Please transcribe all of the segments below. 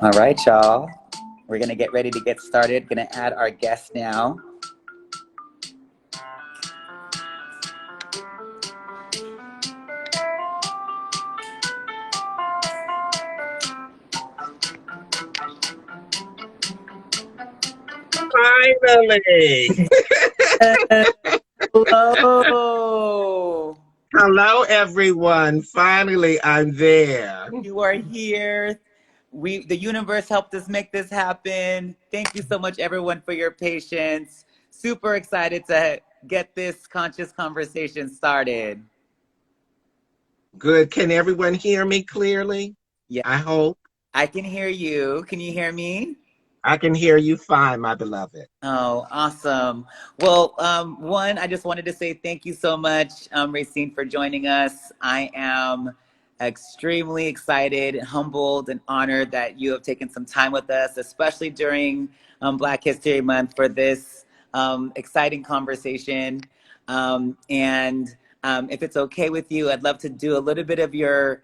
All right, y'all. We're going to get ready to get started. Going to add our guest now. Finally. Hello. Hello, everyone. Finally, I'm there. You are here. The universe helped us make this happen. Thank you so much, everyone, for your patience. Super excited to get this conscious conversation started. Good. Can everyone hear me clearly? Yeah, I hope. I can hear you. Can you hear me? I can hear you fine, my beloved. Oh, awesome. Well, one, I just wanted to say thank you so much, Rayceen, for joining us. I am extremely excited, humbled, and honored that you have taken some time with us, especially during Black History Month, for this exciting conversation. If it's okay with you, I'd love to do a little bit of share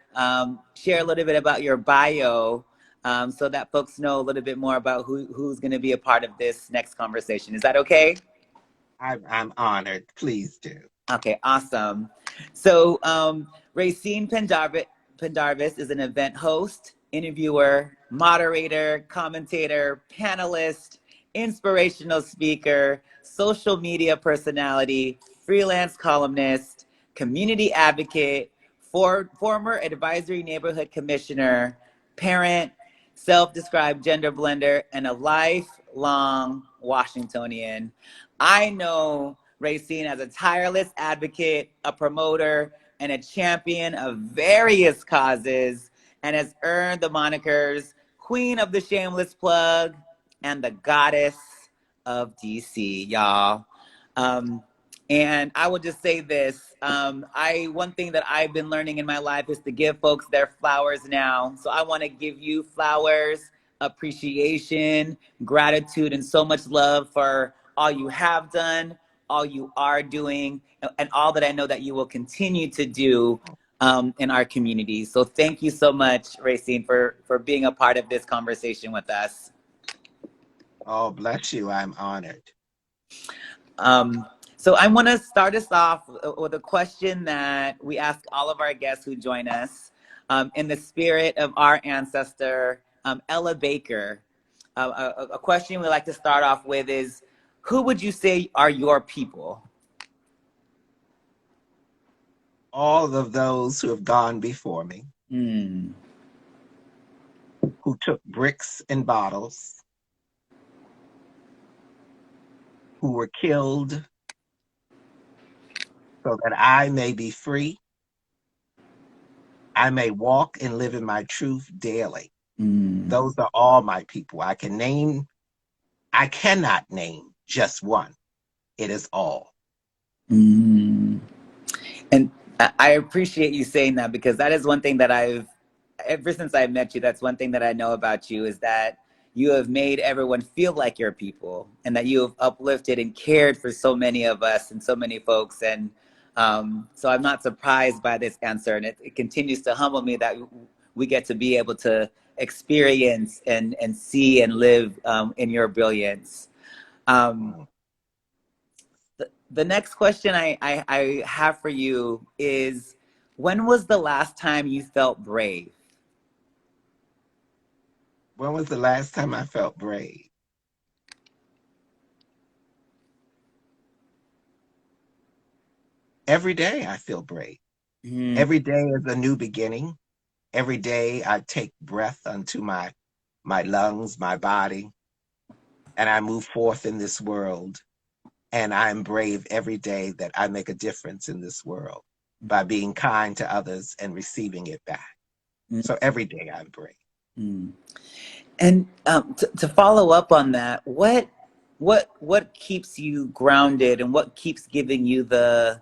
a little bit about your bio, so that folks know a little bit more about who's going to be a part of this next conversation. Is that okay? I'm honored. Please do. Okay, awesome. So, Rayceen Pendarvis is an event host, interviewer, moderator, commentator, panelist, inspirational speaker, social media personality, freelance columnist, community advocate, former advisory neighborhood commissioner, parent, self-described gender blender, and a lifelong Washingtonian. I know Rayceen as a tireless advocate, a promoter, and a champion of various causes, and has earned the monikers Queen of the Shameless Plug and the Goddess of DC, y'all. Um, and I will just say this: I one thing that I've been learning in my life is to give folks their flowers now. So I want to give you flowers, appreciation, gratitude, and so much love for all you have done, all you are doing, and all that I know that you will continue to do in our community. So thank you so much, Rayceen, for being a part of this conversation with us. Oh, bless you. I'm honored. Um, so I want to start us off with a question that we ask all of our guests who join us, in the spirit of our ancestor, Ella Baker. A question we like to start off with is, who would you say are your people? All of those who have gone before me, Hmm. who took bricks and bottles, who were killed so that I may be free. I may walk and live in my truth daily. Hmm. Those are all my people. I cannot name just one. It is all. Hmm. And I appreciate you saying that, because that is one thing that ever since I met you, that's one thing that I know about you, is that you have made everyone feel like your people, and that you have uplifted and cared for so many of us and so many folks. And so I'm not surprised by this answer. And it continues to humble me that we get to be able to experience and see and live in your brilliance. Um, Mm. the next question I have for you is, when was the last time you felt brave? When was the last time I felt brave? Every day I feel brave. Mm, Every day is a new beginning. Every day I take breath unto my lungs, my body, and I move forth in this world. And I'm brave every day that I make a difference in this world by being kind to others and receiving it back. mm, So every day I'm brave. mm. And to follow up on that, what keeps you grounded, and what keeps giving you the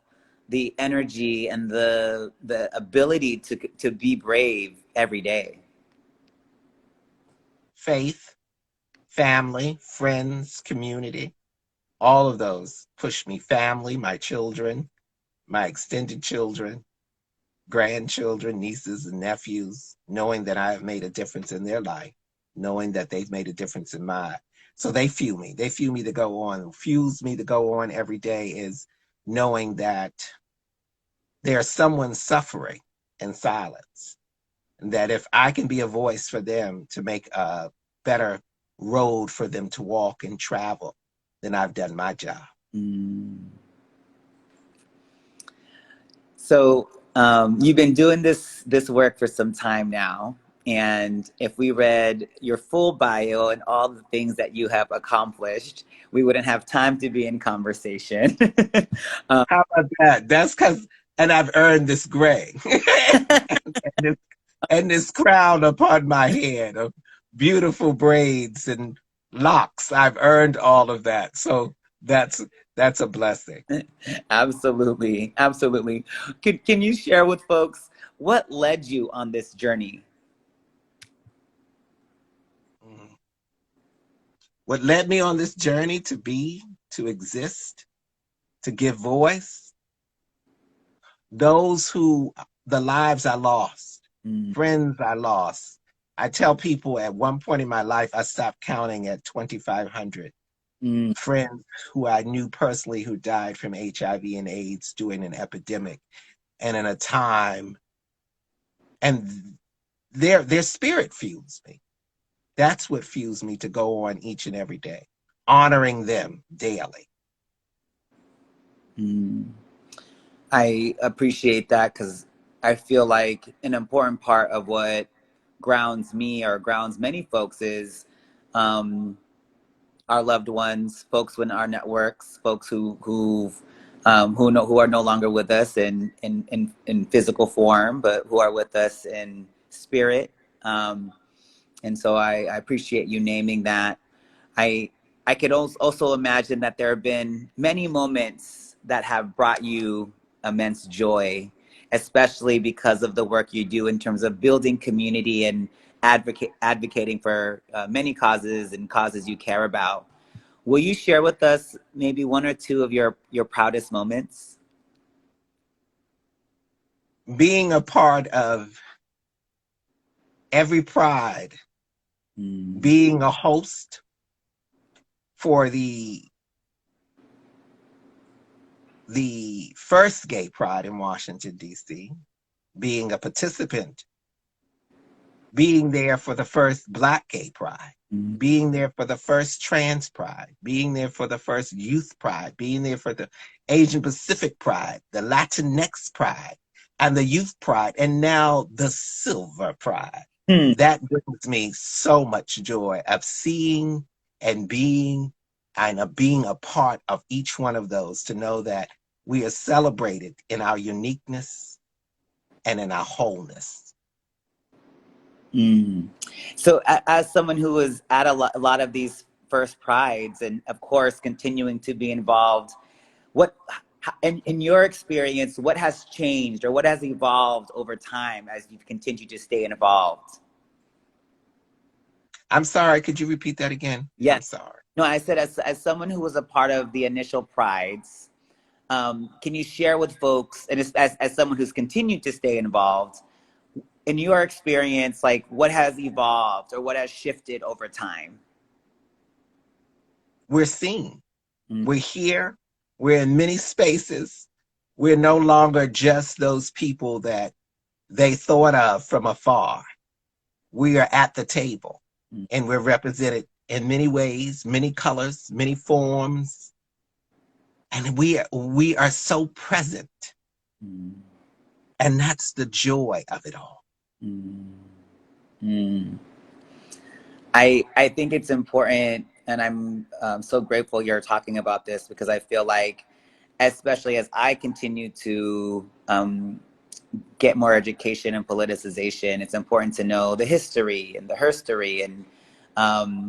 energy and the ability to be brave every day? Faith, family, friends, community, all of those push me. Family, my children, my extended children, grandchildren, nieces and nephews, knowing that I have made a difference in their life knowing that they've made a difference in mine. So they fuel me. They fuel me to go on. Fuels me to go on every day is knowing that there's someone suffering in silence. And that if I can be a voice for them to make a better road for them to walk and travel, then I've done my job. Mm. So you've been doing this work for some time now, and if we read your full bio and all the things that you have accomplished, we wouldn't have time to be in conversation. um, How about that? That's because, and I've earned this gray and, this, and this crown upon my head of beautiful braids and locks. I've earned all of that. So that's that's a blessing. Absolutely, absolutely. Can you share with folks what led you on this journey? Mm. What led me on this journey to be, to exist, to give voice, those who, the lives I lost, Mm, friends I lost. I tell people at one point in my life, I stopped counting at 2,500 mm, friends who I knew personally who died from HIV and AIDS during an epidemic and in a time, and their spirit fuels me. That's what fuels me to go on each and every day, honoring them daily. mm. I appreciate that because I feel like an important part of what grounds me or grounds many folks is um, our loved ones, folks in our networks, folks who are no longer with us in physical form, but who are with us in spirit. Um, and so I appreciate you naming that. I I could also imagine that there have been many moments that have brought you immense joy, especially because of the work you do in terms of building community and advocating for many causes and causes you care about. Will you share with us maybe one or two of your proudest moments? Being a part of every pride, Mm, being a host for the first gay pride in Washington, D.C., being a participant, being there for the first Black gay pride, mm, being there for the first trans pride, being there for the first youth pride, being there for the Asian Pacific pride, the Latinx pride, and the youth pride, and now the silver pride. mm, That brings me so much joy of seeing and being a part of each one of those to know that we are celebrated in our uniqueness and in our wholeness. mm. So, as someone who was at a lot of these first prides, and of course continuing to be involved, what in your experience, what has changed or what has evolved over time as you've continued to stay involved? I'm sorry, could you repeat that again? I'm Yes. sorry. No, I said as someone who was a part of the initial prides, can you share with folks, and as someone who's continued to stay involved, in your experience, like what has evolved or what has shifted over time? We're seen. Mm, We're here. We're in many spaces. We're no longer just those people that they thought of from afar. We are at the table mm, and we're represented in many ways, many colors, many forms. And we are so present. mm, And that's the joy of it all. mm, mm. I think it's important, and I'm so grateful you're talking about this because I feel like, especially as I continue to get more education and politicization, it's important to know the history and the herstory and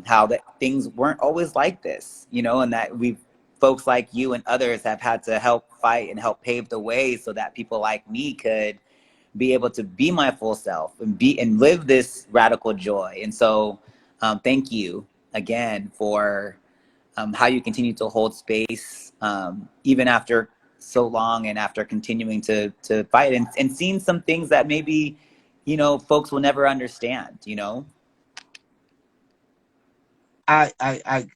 how that things weren't always like this, you know, and that we folks like you and others have had to help fight and help pave the way so that people like me could be able to be my full self and be and live this radical joy. And so, thank you again for how you continue to hold space even after so long and after continuing to fight and seeing some things that maybe, you know, folks will never understand, you know. I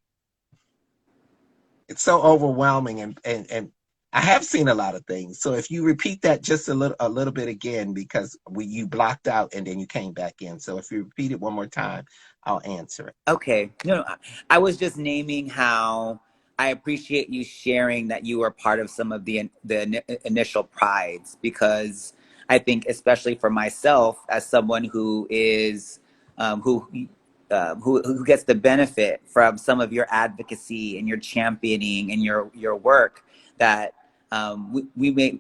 it's so overwhelming, and I have seen a lot of things. So if you repeat that just a little bit again, because you blocked out and then you came back in. So if you repeat it one more time, I'll answer it. Okay. No, I was just naming how I appreciate you sharing that you were part of some of the initial prides, because I think especially for myself as someone who is who gets the benefit from some of your advocacy and your championing and your work, that we may,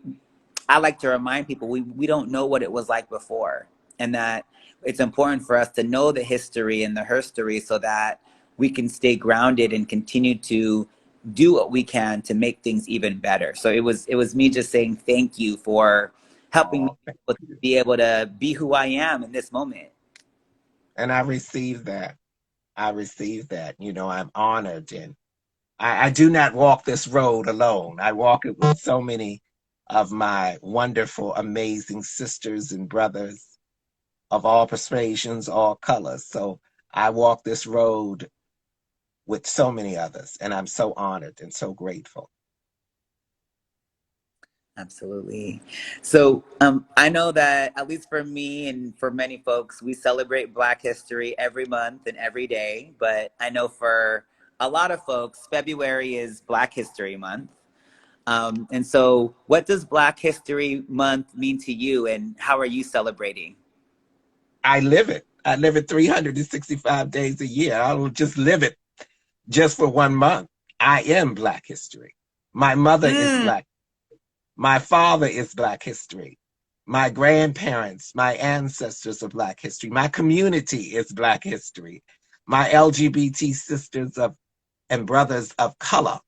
I like to remind people we don't know what it was like before, and that it's important for us to know the history and the herstory so that we can stay grounded and continue to do what we can to make things even better. So it was me just saying thank you for helping me Oh, thank you. be able to be who I am in this moment. And I received that. I received that. You know, I'm honored, and I do not walk this road alone. I walk it with so many of my wonderful, amazing sisters and brothers of all persuasions, all colors. So I walk this road with so many others, and I'm so honored and so grateful. Absolutely. So I know that at least for me and for many folks, we celebrate Black History every month and every day. But I know for a lot of folks, February is Black History Month. And so, what does Black History Month mean to you, and how are you celebrating? I live it. I live it 365 days a year. I don't just live it just for 1 month. I am Black history. My mother is Mm, Black. My father is Black history. My grandparents, my ancestors are Black history. My community is Black history. My LGBT sisters of and brothers of color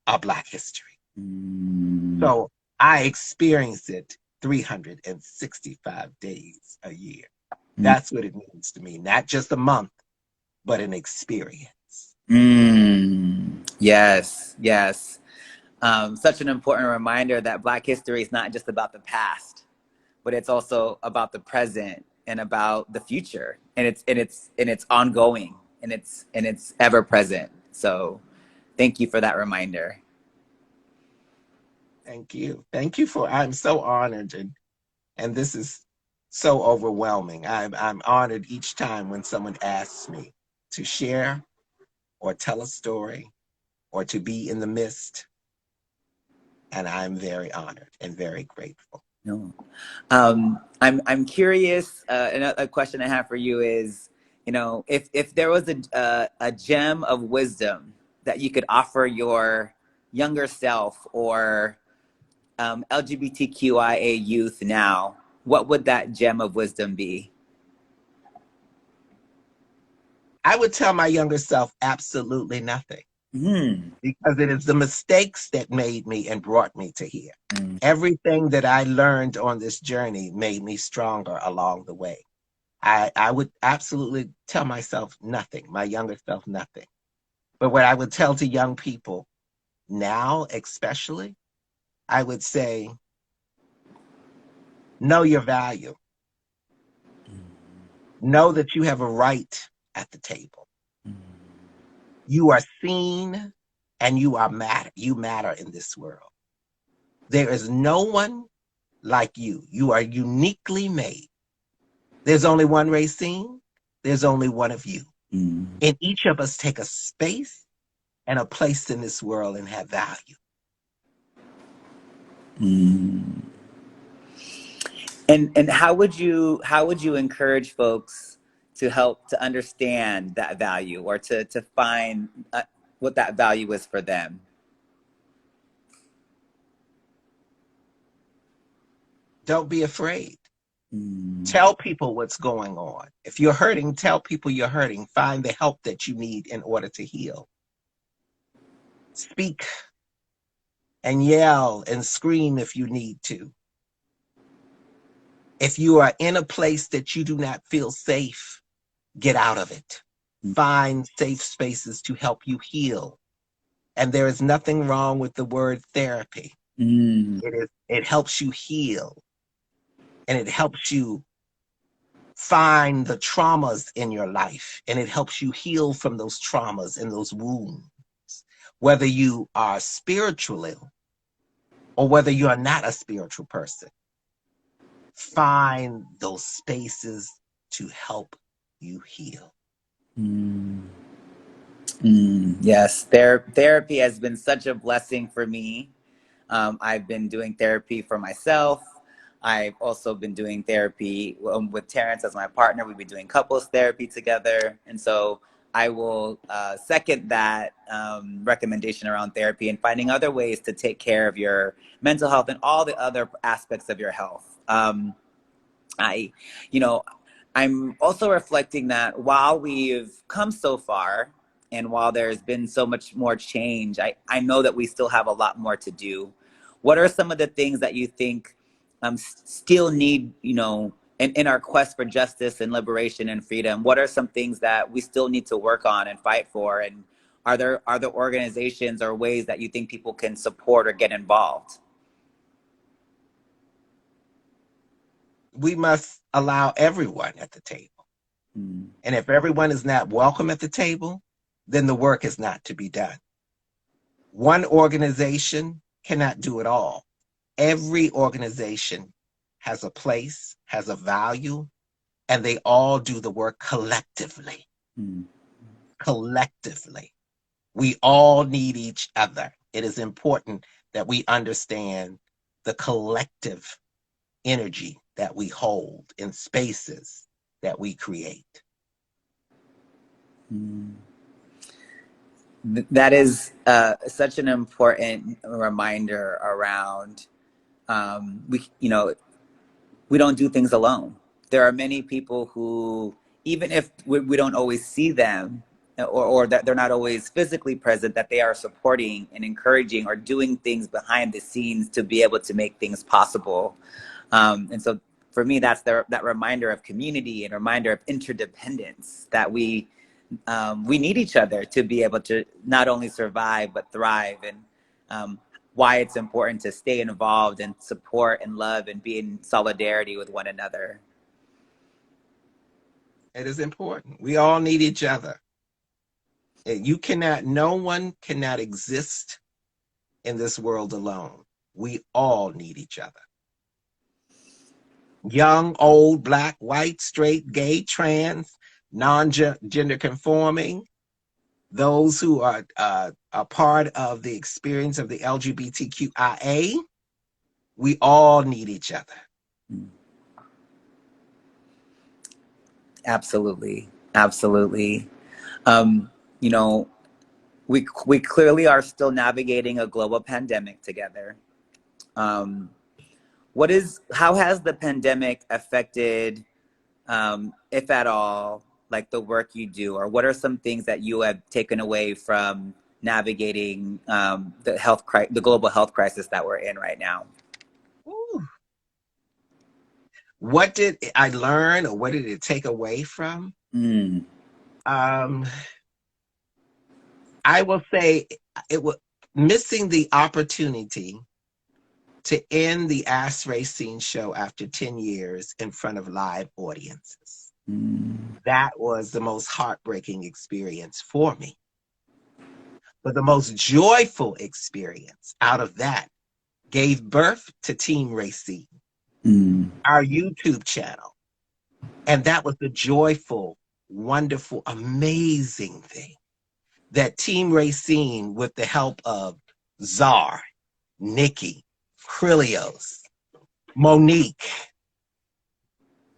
are Black history. mm, So I experience it 365 days a year. That's what it means to me. Not just a month, but an experience. yes, yes. Such an important reminder that Black history is not just about the past, but it's also about the present and about the future, and it's ongoing, and it's ever present. So, thank you for that reminder. Thank you. Thank you for, I'm so honored, and this is so overwhelming. I'm honored each time when someone asks me to share or tell a story or to be in the midst, and I'm very honored and very grateful. No. I'm curious. A question I have for you is, if there was a gem of wisdom that you could offer your younger self, or LGBTQIA youth now, what would that gem of wisdom be? I would tell my younger self absolutely nothing, Hmm. because it is the mistakes that made me and brought me to here. Everything that I learned on this journey made me stronger along the way. I would absolutely tell myself nothing, my younger self nothing. But what I would tell to young people now, especially, I would say, know your value. Know that you have a right at the table. You are seen and you are matter. You matter in this world. There is no one like you. You are uniquely made. There's only one Rayceen. There's only one of you. Mm. And each of us take a space and a place in this world and have value. Mm. And how would you encourage folks to help to understand that value, or to find what that value is for them? Don't be afraid. Mm. Tell people what's going on. If you're hurting, tell people you're hurting. Find the help that you need in order to heal. Speak and yell and scream if you need to. If you are in a place that you do not feel safe, get out of it. Find safe spaces to help you heal. And there is nothing wrong with the word therapy. Mm. It helps you heal, and it helps you find the traumas in your life, and it helps you heal from those traumas and those wounds. Whether you are spiritual or whether you are not a spiritual person, find those spaces to help you heal. Mm. Yes, therapy has been such a blessing for me. I've been doing therapy for myself. I've also been doing therapy with Terrence as my partner. We've been doing couples therapy together. And so I will second that recommendation around therapy and finding other ways to take care of your mental health and all the other aspects of your health. I, you know, I'm also reflecting that while we've come so far and while there's been so much more change, I know that we still have a lot more to do. What are some of the things that you think still need, in our quest for justice and liberation and freedom? What are some things that we still need to work on and fight for? And are there organizations or ways that you think people can support or get involved? We must allow everyone at the table. Mm. And if everyone is not welcome at the table, then the work is not to be done. One organization cannot do it all. Every organization has a place, has a value, and they all do the work collectively. Mm. Collectively. We all need each other. It is important that we understand the collective energy that we hold in spaces that we create. Mm. That is such an important reminder around we don't do things alone. There are many people who, even if we don't always see them or that they're not always physically present, that they are supporting and encouraging or doing things behind the scenes to be able to make things possible. And so for me, that's that reminder of community and reminder of interdependence that we need each other to be able to not only survive but thrive, and why it's important to stay involved and support and love and be in solidarity with one another. It is important. We all need each other. No one cannot exist in this world alone. We all need each other. Young, old, black, white, straight, gay, trans, non-gender conforming, those who are a part of the experience of the LGBTQIA, we all need each other. Absolutely, absolutely. Um, you know, we clearly are still navigating a global pandemic together. Um, how has the pandemic affected, if at all, like the work you do, or what are some things that you have taken away from navigating the global health crisis that we're in right now? Ooh. What did I learn, or what did it take away from? Mm. Um, I will say it was missing the opportunity to end the Ask Rayceen show after 10 years in front of live audiences. Mm. That was the most heartbreaking experience for me. But the most joyful experience out of that gave birth to Team Rayceen, Mm. our YouTube channel. And that was the joyful, wonderful, amazing thing that Team Rayceen, with the help of Czar, Nikki, Krilios, Monique,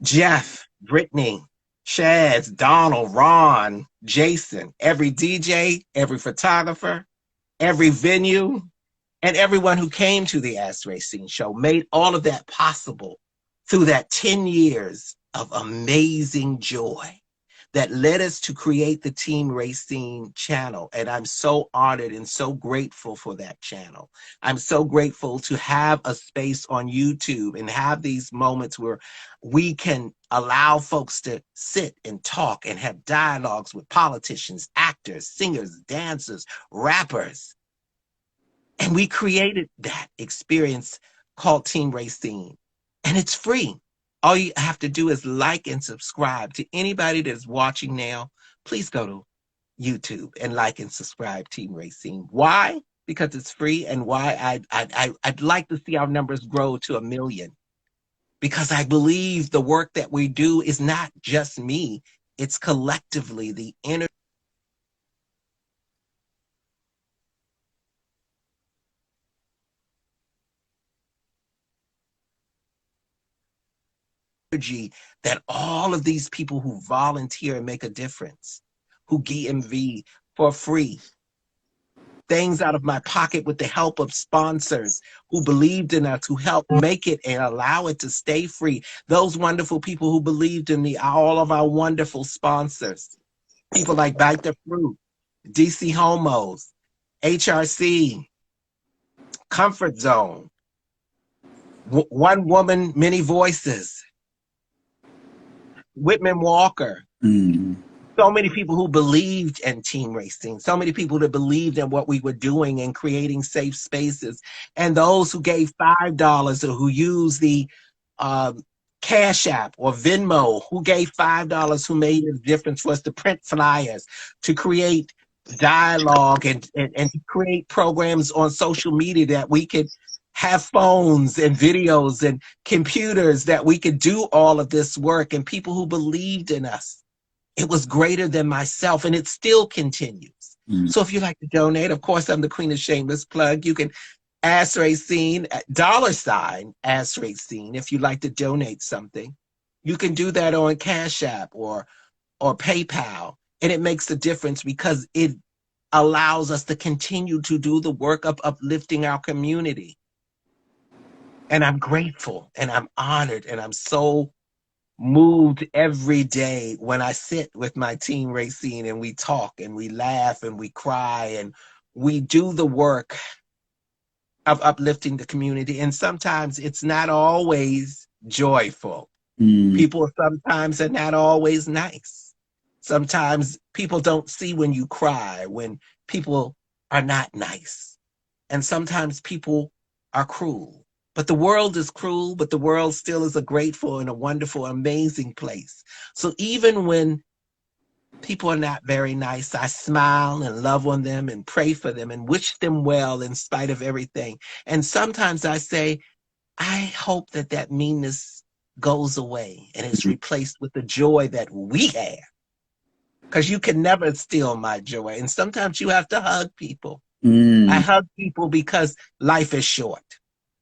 Jeff, Brittany, Chaz, Donald, Ron, Jason, every DJ, every photographer, every venue, and everyone who came to the Ask Rayceen show made all of that possible through that 10 years of amazing joy that led us to create the Team Rayceen channel. And I'm so honored and so grateful for that channel. I'm so grateful to have a space on YouTube and have these moments where we can allow folks to sit and talk and have dialogues with politicians, actors, singers, dancers, rappers. And we created that experience called Team Rayceen. And it's free. All you have to do is like and subscribe. To anybody that's watching now, please go to YouTube and like and subscribe Team Rayceen. Why? Because it's free, and why I'd like to see our numbers grow to 1 million. Because I believe the work that we do is not just me, it's collectively the energy that all of these people who volunteer and make a difference, who GMV for free, things out of my pocket with the help of sponsors who believed in us, who helped make it and allow it to stay free. Those wonderful people who believed in me, all of our wonderful sponsors, people like Bite the Fruit, DC Homos, HRC, Comfort Zone, One Woman, Many Voices, Whitman Walker. Mm. So many people who believed in Team Rayceen, so many people that believed in what we were doing and creating safe spaces, and those who gave $5 or who used the Cash App or Venmo, who gave $5, who made a difference for us to print flyers, to create dialogue, and to create programs on social media that we could have phones and videos and computers that we could do all of this work, and people who believed in us. It was greater than myself, and it still continues. Mm. So if you'd like to donate, of course, I'm the queen of shameless plug. You can ask Rayceen, $ ask Rayceen, if you'd like to donate something. You can do that on Cash App or PayPal, and it makes a difference because it allows us to continue to do the work of uplifting our community. And I'm grateful, and I'm honored, and I'm so moved every day when I sit with my team Rayceen and we talk and we laugh and we cry and we do the work of uplifting the community. And sometimes it's not always joyful. Mm. People sometimes are not always nice. Sometimes people don't see when you cry, when people are not nice. And sometimes people are cruel. But the world is cruel, but the world still is a grateful and a wonderful, amazing place. So even when people are not very nice, I smile and love on them and pray for them and wish them well in spite of everything. And sometimes I say, I hope that that meanness goes away and is replaced with the joy that we have. Because you can never steal my joy. And sometimes you have to hug people. I Mm. hug people because life is short.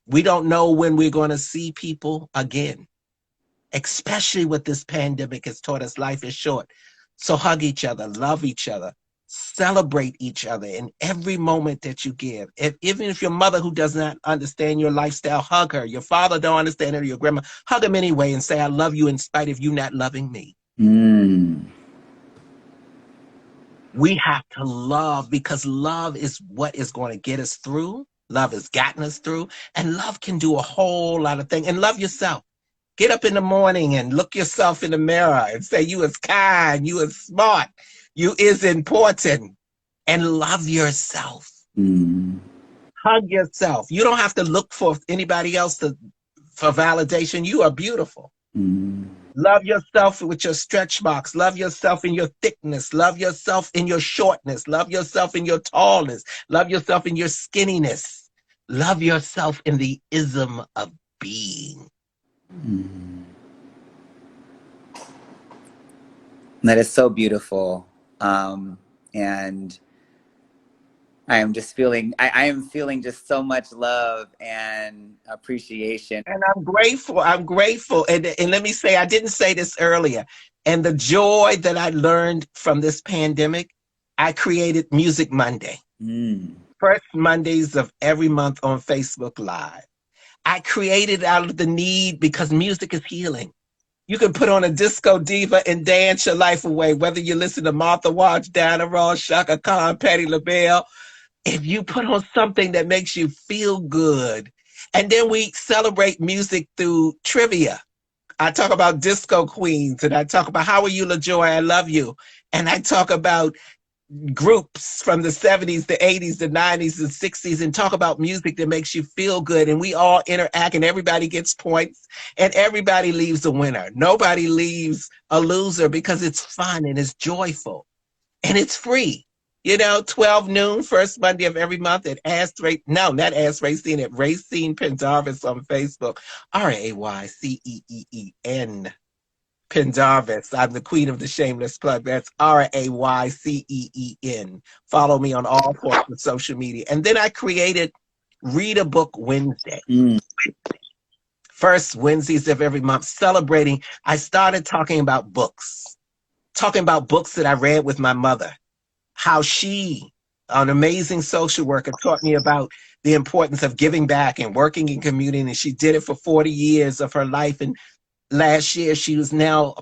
We don't know when we're going to see people again, especially what this pandemic has taught us. Life is short. So hug each other, love each other, celebrate each other in every moment that you give. Even if your mother, who does not understand your lifestyle, hug her. Your father don't understand it, or your grandma, hug them anyway and say, I love you in spite of you not loving me. Mm. We have to love, because love is what is going to get us through. Love has gotten us through, and love can do a whole lot of things. And love yourself. Get up in the morning and look yourself in the mirror and say you is kind, you is smart, you is important, and love yourself. Mm. Hug yourself. You don't have to look for anybody else for validation. You are beautiful. Mm. Love yourself with your stretch marks. Love yourself in your thickness. Love yourself in your shortness. Love yourself in your tallness. Love yourself in your skinniness. Love yourself in the ism of being. Mm. That is so beautiful. And I am just feeling, I am feeling just so much love and appreciation. And I'm grateful. I'm grateful. And let me say, I didn't say this earlier. And the joy that I learned from this pandemic, I created Music Monday. Mm. First Mondays of every month on Facebook Live. I created out of the need because music is healing. You can put on a disco diva and dance your life away, whether you listen to Martha Wash, Diana Ross, Shaka Khan, Patti LaBelle. If you put on something that makes you feel good, and then we celebrate music through trivia. I talk about disco queens, and I talk about how are you, LaJoy? I love you. And I talk about groups from the 70s, the 80s, the 90s, the 60s, and talk about music that makes you feel good. And we all interact, and everybody gets points, and everybody leaves a winner. Nobody leaves a loser, because it's fun and it's joyful and it's free. 12 noon, first Monday of every month at no, not Ask Rayceen, at Rayceen Pendarvis on Facebook. Rayceen Pendarvis. I'm the queen of the shameless plug. That's Rayceen. Follow me on all forms of social media. And then I created Read a Book Wednesday. Mm. First Wednesdays of every month, celebrating. I started talking about books that I read with my mother, how she, an amazing social worker, taught me about the importance of giving back and working in community. And she did it for 40 years of her life. And last year, she was now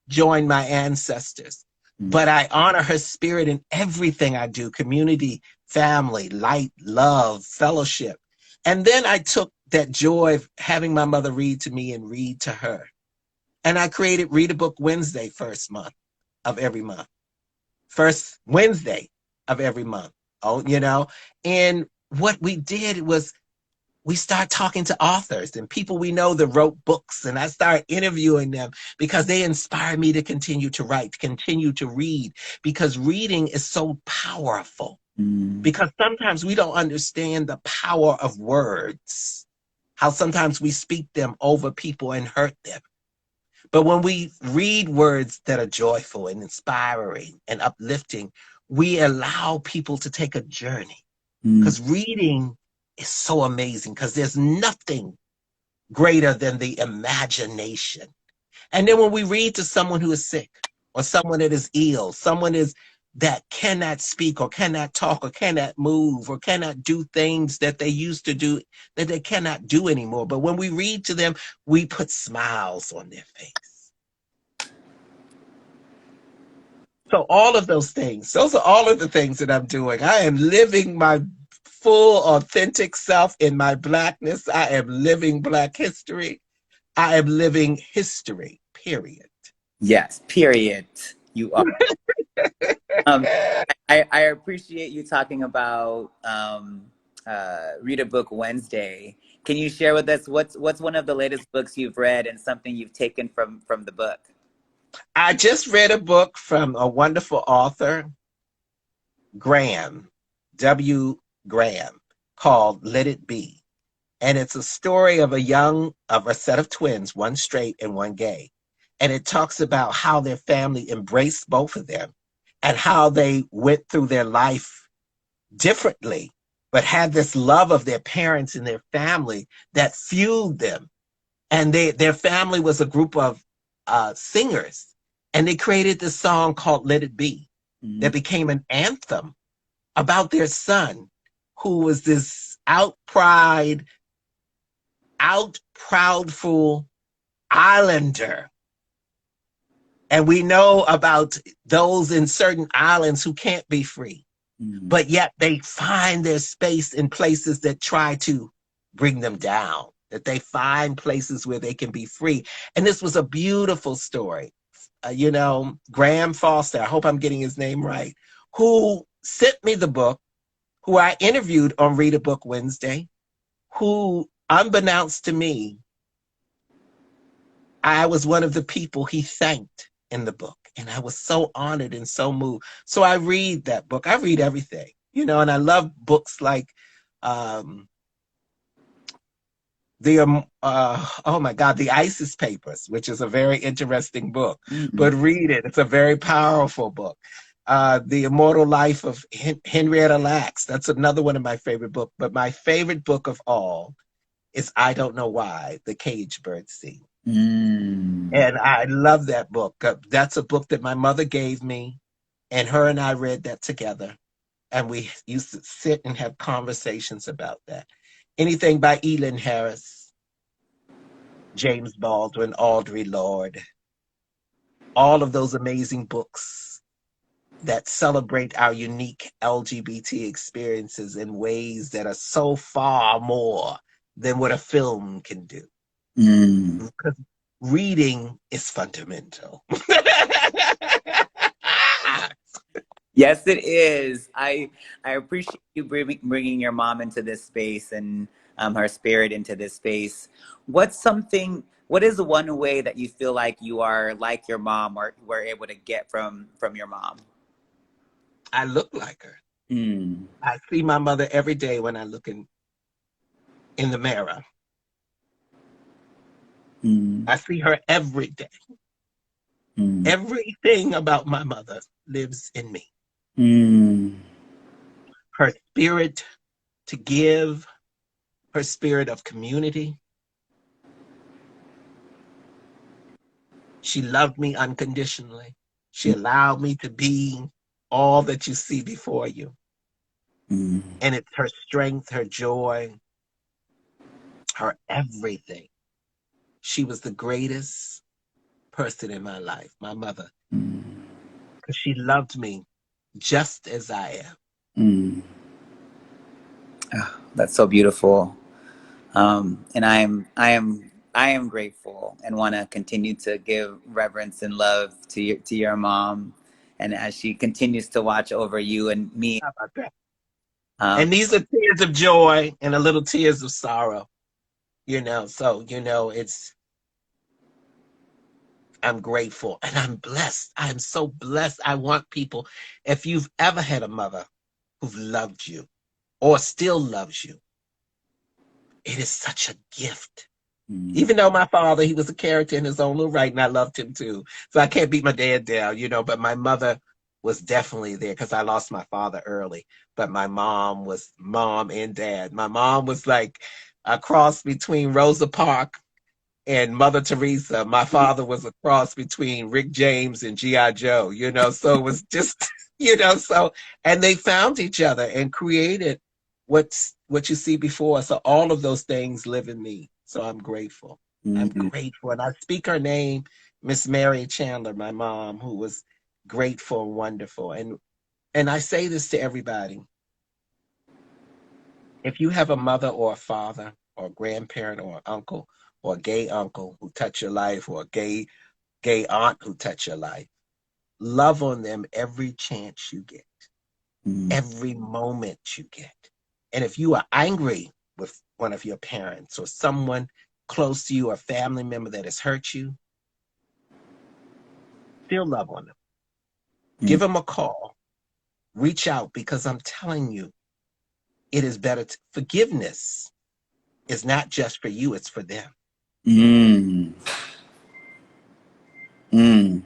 joined my ancestors. But I honor her spirit in everything I do: community, family, light, love, fellowship. And then I took that joy of having my mother read to me and read to her. And I created Read a Book Wednesday, first month of every month. First Wednesday of every month. And what we did was we start talking to authors and people we know that wrote books, and I started interviewing them because they inspire me to continue to write, continue to read, because reading is so powerful. Because sometimes we don't understand the power of words, how sometimes we speak them over people and hurt them. But when we read words that are joyful and inspiring and uplifting, we allow people to take a journey. Because reading is so amazing, because there's nothing greater than the imagination. And then when we read to someone who is sick, or someone that is ill, that cannot speak or cannot talk or cannot move or cannot do things that they used to do, that they cannot do anymore. But when we read to them, we put smiles on their face. So all of those are all of the things that I'm doing. I am living my full, authentic self in my Blackness. I am living Black history. I am living history, period. Yes, period. You are. Um, I appreciate you talking about Read a Book Wednesday. Can you share with us what's one of the latest books you've read and something you've taken from the book? I just read a book from a wonderful author, Graham, W. Graham, called Let It Be. And it's a story of a set of twins, one straight and one gay. And it talks about how their family embraced both of them and how they went through their life differently, but had this love of their parents and their family that fueled them. And their family was a group of singers. And they created this song called Let It Be that became an anthem about their son, who was this proudful islander. And we know about those in certain islands who can't be free, but yet they find their space in places that try to bring them down, that they find places where they can be free. And this was a beautiful story. Graham Foster, I hope I'm getting his name right, who sent me the book, who I interviewed on Read a Book Wednesday, who, unbeknownst to me, I was one of the people he thanked in the book. And I was so honored and so moved. So I read that book. I read everything, and I love books like the ISIS Papers, which is a very interesting book. But read it. It's a very powerful book. The Immortal Life of Henrietta Lacks. That's another one of my favorite books. But my favorite book of all is I Don't Know Why, The Cage Bird Scene. And I love that book. That's a book that my mother gave me, and her and I read that together. And we used to sit and have conversations about that. Anything by Elin Harris, James Baldwin, Audre Lorde, all of those amazing books that celebrate our unique LGBT experiences in ways that are so far more than what a film can do. Because reading is fundamental. Yes, it is. I appreciate you bringing your mom into this space and her spirit into this space. What's something? What is one way that you feel like you are like your mom, or were able to get from your mom? I look like her. Mm, I see my mother every day when I look in the mirror. mm, I see her every day. mm, Everything about my mother lives in me. mm, Her spirit to give, her spirit of community. She loved me unconditionally. She allowed me to be all that you see before you. mm, And it's her strength, her joy, her everything. She was the greatest person in my life, my mother, mm, because she loved me just as I am. mm. Ah, that's so beautiful. And I am grateful and want to continue to give reverence and love to your mom, and as she continues to watch over you and me. How about that? Um, And these are tears of joy and a little tears of sorrow, So, I'm grateful and I'm blessed. I'm so blessed. I want people, if you've ever had a mother who've loved you or still loves you, it is such a gift. mm, Even though my father, he was a character in his own little right, and I loved him too. So I can't beat my dad down, but my mother was definitely there because I lost my father early. But my mom was mom and dad. My mom was like a cross between Rosa Parks and Mother Teresa. My father was a cross between Rick James and G.I. Joe, so it was just, so, and they found each other and created what you see before. So all of those things live in me. So I'm grateful. I'm mm, grateful. And I speak her name, Miss Mary Chandler, my mom, who was grateful and wonderful. And I say this to everybody. If you have a mother or a father or a grandparent or an uncle or a gay uncle who touch your life or a gay aunt who touch your life, love on them every chance you get, mm, every moment you get. And if you are angry with one of your parents or someone close to you or family member that has hurt you, still love on them. mm, Give them a call. Reach out because I'm telling you, it is better. Forgiveness is not just for you, it's for them. mm, mm.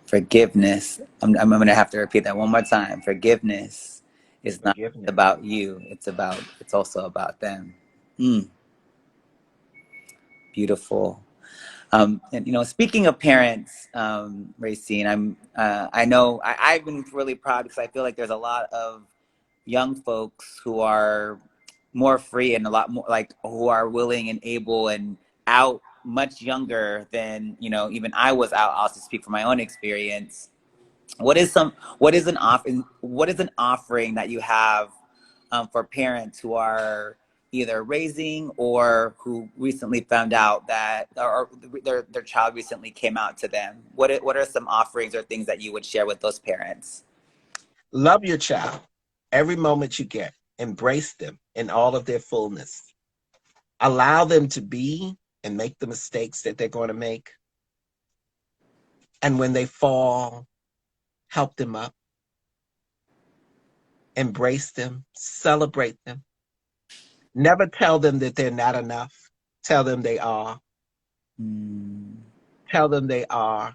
Forgiveness. I'm going to have to repeat that one more time. Forgiveness is not Forgiveness. about you. It's also about them. Mm, beautiful. And speaking of parents, Rayceen, I know I've been really proud because I feel like there's a lot of young folks who are more free and a lot more like who are willing and able and out much younger than even I was out. I'll just speak from my own experience. What is an offering that you have for parents who are either raising or who recently found out that or their child recently came out to them? What are some offerings or things that you would share with those parents? Love your child every moment you get. Embrace them in all of their fullness. Allow them to be and make the mistakes that they're going to make. And when they fall, help them up, embrace them, celebrate them. Never tell them that they're not enough. Tell them they are. Mm, Tell them they are.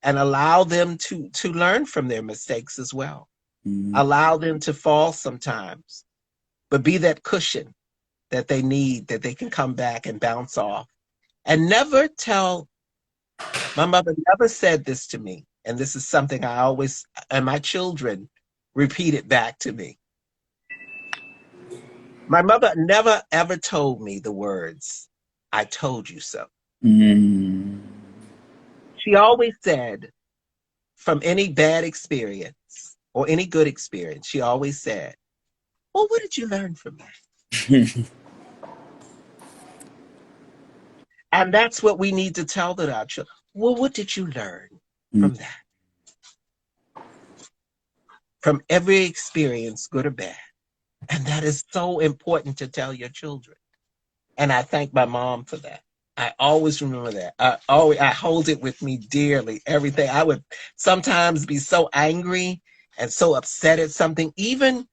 And allow them to learn from their mistakes as well. mm, Allow them to fall sometimes, but be that cushion that they need, that they can come back and bounce off. And never tell, my mother never said this to me. And this is something I always, and my children repeat it back to me. My mother never ever told me the words, I told you so. mm, She always said, from any bad experience or any good experience, she always said, well, what did you learn from that? And that's what we need to tell our children. Well, what did you learn mm, from that? from every experience, good or bad. And that is so important to tell your children. And I thank my mom for that. I always remember that. I hold it with me dearly. Everything. I would sometimes be so angry and so upset at something, even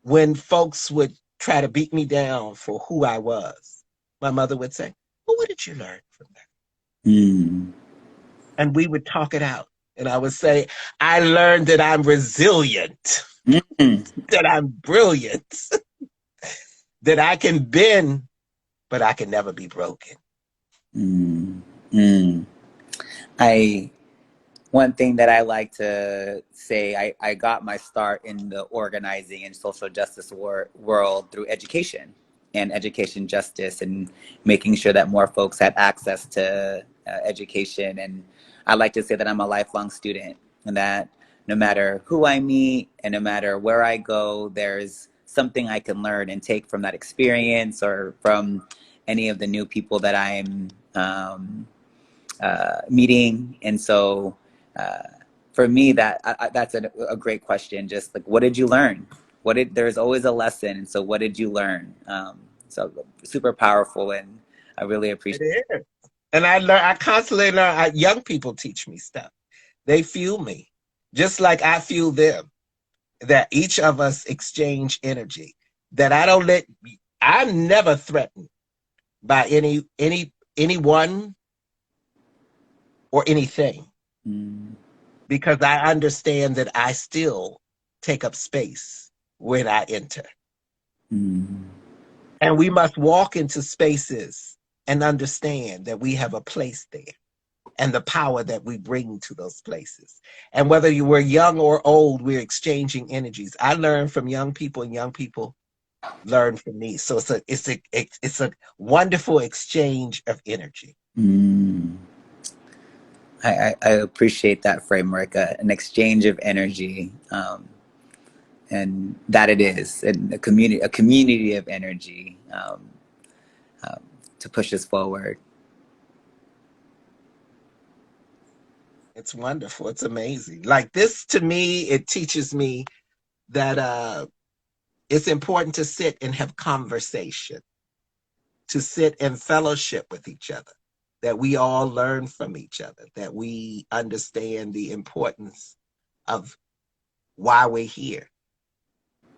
when folks would try to beat me down for who I was. My mother would say, "Well, what did you learn from that?" Mm. And we would talk it out. And I would say, "I learned that I'm resilient, Mm. that I'm brilliant, that I can bend, but I can never be broken." Mm. Mm. I One thing that I like to say, I got my start in the organizing and social justice world through education and education justice and making sure that more folks had access to education. And I like to say that I'm a lifelong student and that no matter who I meet and no matter where I go, there's something I can learn and take from that experience or from any of the new people that I'm meeting. And so uh, for me, that's a great question. Just like, what did you learn? There's always a lesson. And so what did you learn? So super powerful. And I really It appreciate is. And I constantly learn. Young people teach me stuff. They fuel me just like I fuel them. That each of us exchange energy. That I'm never threatened by anyone or anything Mm, because I understand that I still take up space when I enter. mm, And we must walk into spaces and understand that we have a place there and the power that we bring to those places. And whether you were young or old, we're exchanging energies. I learn from young people and young people learn from me. So it's a wonderful exchange of energy. mm. I appreciate that framework, an exchange of energy, and that it is, and a community of energy um, to push us forward. It's wonderful. It's amazing. Like this to me, it teaches me that it's important to sit and have conversation, to sit and fellowship with each other, that we all learn from each other, that we understand the importance of why we're here,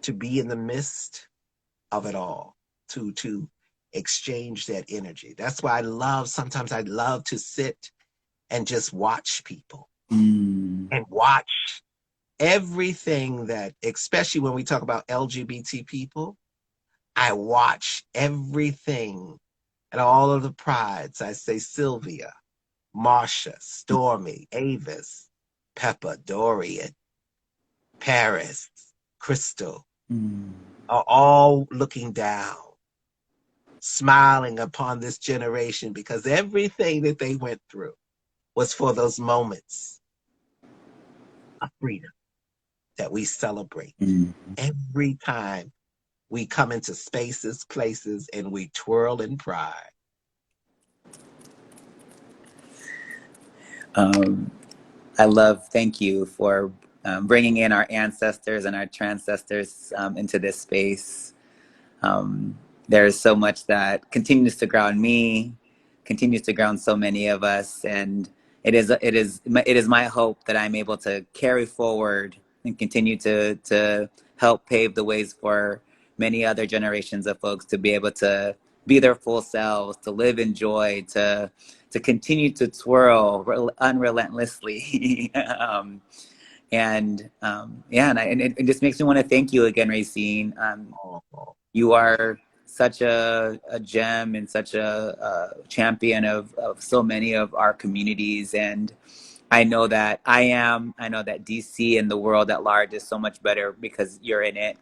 to be in the midst of it all, to exchange that energy. That's why sometimes I love to sit and just watch people Mm, and watch everything that, especially when we talk about LGBT people, I watch everything and all of the prides. I say Sylvia, Marsha, Stormy, Avis, Pepper, Dorian, Paris, Crystal mm, are all looking down, smiling upon this generation because everything that they went through was for those moments of freedom that we celebrate mm. every time we come into spaces, places, and we twirl in pride. Um, thank you for bringing in our ancestors and our transcestors into this space. There's so much that continues to ground me, continues to ground so many of us, and it is my hope that I'm able to carry forward and continue to help pave the ways for many other generations of folks to be able to be their full selves, to live in joy, to continue to twirl unrelentlessly. Yeah, and it just makes me want to thank you again, Rayceen. Oh, You are such a gem and such a champion of so many of our communities. And I know that DC and the world at large is so much better because you're in it.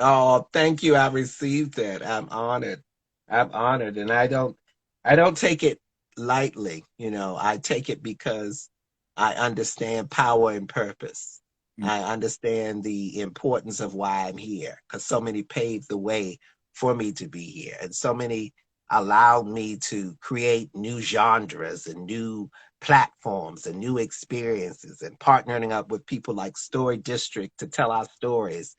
oh, thank you. I received that. I'm honored. I'm honored. And I don't take it lightly. I take it because I understand power and purpose. I understand the importance of why I'm here because so many paved the way for me to be here. And so many allowed me to create new genres and new platforms and new experiences and partnering up with people like Story District to tell our stories,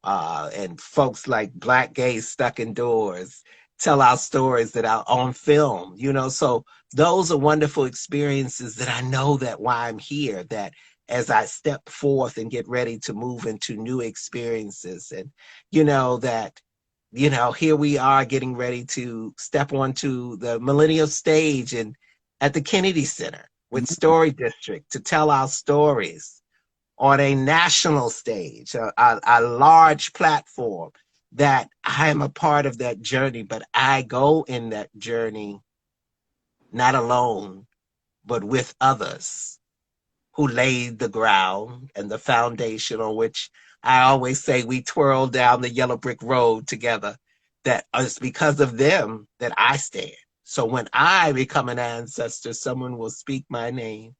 and folks like Black Gays Stuck Indoors tell our stories that are on film, so those are wonderful experiences that I know that why I'm here, that as I step forth and get ready to move into new experiences, and that here we are getting ready to step onto the millennial stage and at the Kennedy Center with Story District to tell our stories on a national stage, a large platform, that I am a part of that journey, but I go in that journey not alone, but with others who laid the ground and the foundation on which I always say we twirl down the yellow brick road together. That it's because of them that I stand. So when I become an ancestor, someone will speak my name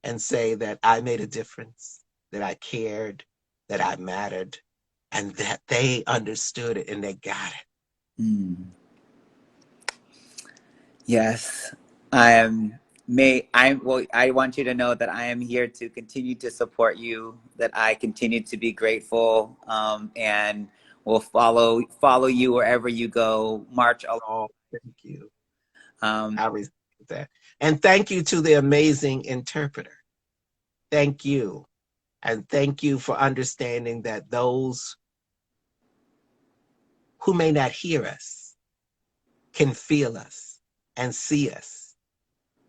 and say that I made a difference, that I cared, that I mattered, and that they understood it and they got it. Mm. Yes, I am. I want you to know that I am here to continue to support you. That I continue to be grateful, and will follow you wherever you go. March along. Oh, thank you. Um, I receive that. And thank you to the amazing interpreter. Thank you. And thank you for understanding that those who may not hear us can feel us and see us.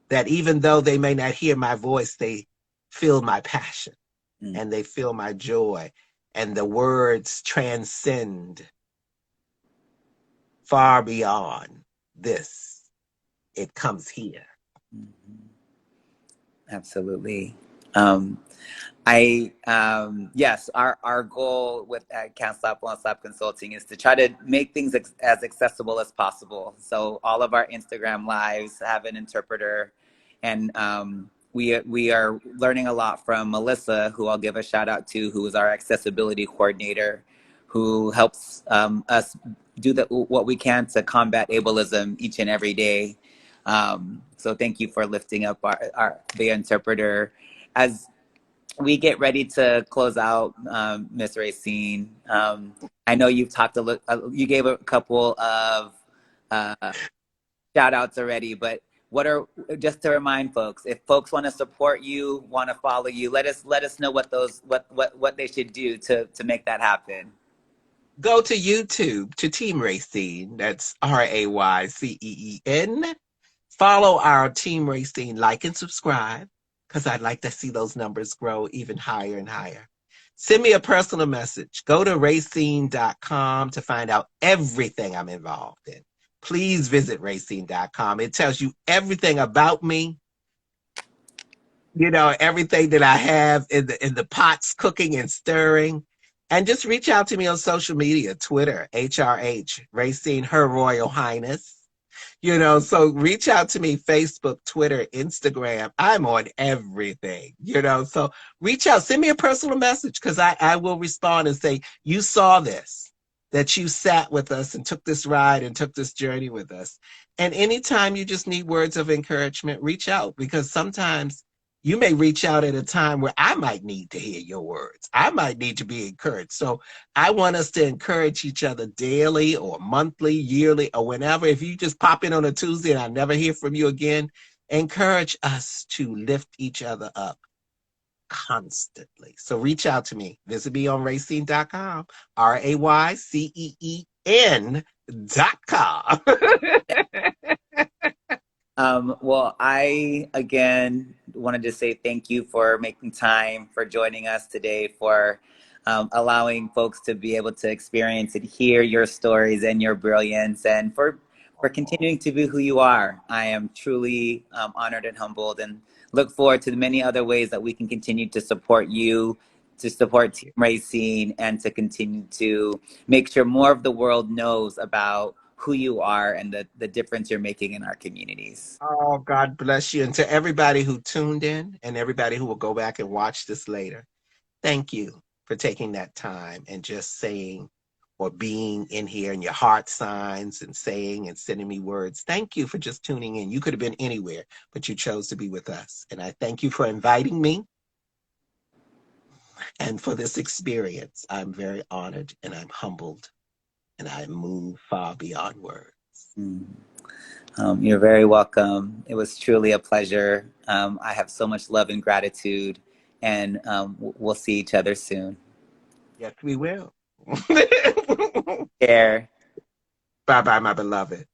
That even though they may not hear my voice, they feel my passion mm, and they feel my joy. And the words transcend far beyond this. It comes here. mhm. Absolutely. Um, yes, our goal with at Can't Stop Won't Stop Consulting is to try to make things as accessible as possible. So all of our Instagram lives have an interpreter, and we are learning a lot from Melissa, who I'll give a shout out to, who is our accessibility coordinator, who helps us do what we can to combat ableism each and every day. So thank you for lifting up the interpreter as we get ready to close out, Miss Rayceen. I know you've talked you gave a couple of uh, shout outs already, but what are, just to remind folks, if folks want to support you, want to follow you, let us know what they should do to make that happen. Go to YouTube to Team Rayceen. That's Rayceen. Follow our Team Racing, like and subscribe, because I'd like to see those numbers grow even higher and higher. Send me a personal message. Go to racine.com to find out everything I'm involved in. Please visit racine.com. It tells you everything about me, everything that I have in the pots cooking and stirring. And just reach out to me on social media, Twitter, HRH, Racine, Her Royal Highness. So reach out to me, Facebook, Twitter, Instagram. I'm on everything, so reach out, send me a personal message, because I will respond and say, you saw this, that you sat with us and took this ride and took this journey with us. And anytime you just need words of encouragement, reach out, because sometimes you may reach out at a time where I might need to hear your words. I might need to be encouraged. So I want us to encourage each other daily or monthly, yearly, or whenever. If you just pop in on a Tuesday and I never hear from you again, encourage us to lift each other up constantly. So reach out to me. Visit me on racine.com, Rayceen.com. Well, I again wanted to say thank you for making time, for joining us today, for allowing folks to be able to experience and hear your stories and your brilliance, and for continuing to be who you are. I am truly honored and humbled, and look forward to the many other ways that we can continue to support you, to support Team Racing, and to continue to make sure more of the world knows about who you are and the difference you're making in our communities. Oh, God bless you. And to everybody who tuned in and everybody who will go back and watch this later, thank you for taking that time and just saying or being in here, and your heart signs and saying and sending me words. Thank you for just tuning in. You could have been anywhere, but you chose to be with us. And I thank you for inviting me and for this experience. I'm very honored and I'm humbled and I move far beyond words. Mm. You're very welcome. It was truly a pleasure. I have so much love and gratitude, and we'll see each other soon. Yes, we will. Care. Bye bye, my beloved.